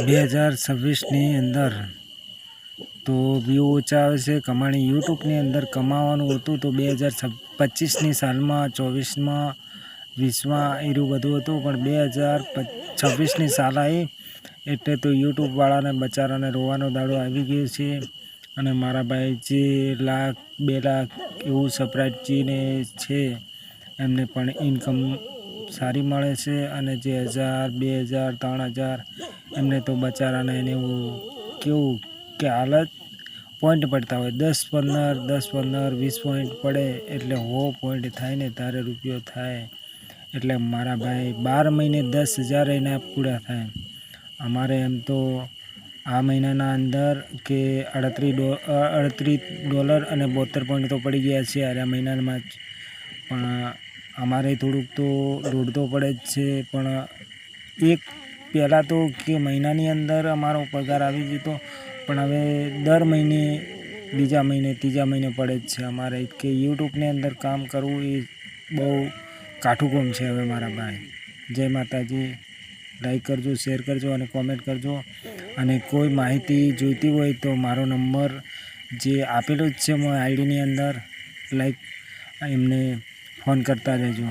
2026ની અંદર તો વ્યૂ ઓછા આવે છે. કમાણી યુટ્યુબની અંદર કમાવાનું હતું તો 2025ની સાલમાં, 24માં, 20માં એવું બધું હતું. પણ 2026ની સાલ આવી એટલે તો યુટ્યુબવાળાને બચારાને રોવાનો દાડો આવી ગયો છે. અને મારા ભાઈ જે 1 લાખ 2 લાખ એવું સબસ્ક્રાઇબને છે એમને પણ ઇન્કમ સારી મળે છે. અને જે 1000, 2000, 3000 એમને તો બચારાને એને એવું કેવું કે હાલત પોઈન્ટ પડતા હોય 10-15, 10-15, 20 પોઈન્ટ પડે એટલે 100 પોઈન્ટ થાય ને તારે રૂપિયો થાય. એટલે મારા ભાઈ 12 મહિને 10,000 એના પૂરા થાય. અમારે એમ તો આ મહિનાના અંદર કે $38 અને 72 પોઈન્ટ તો પડી ગયા છે આ મહિનામાં જ. પણ અમારે થોડુંક તો લોડ તો પડે જ છે. પણ એક પહેલાં તો કે મહિનાની અંદર અમારો પગાર આવી જતો, પણ હવે દર મહિને, બીજા મહિને, ત્રીજા મહિને પડે જ છે. અમારે કે યુટ્યુબની અંદર કામ કરવું એ બહુ કાઠું કામ છે. હવે મારા ભાઈ જય માતાજી. લાઈક કરજો, શેર કરજો અને કોમેન્ટ કરજો. અને કોઈ માહિતી જોઈતી હોય તો મારો નંબર જે આપેલો જ છે આઈડીની અંદર, લાઈક એમને ફોન કરતા રહેજો.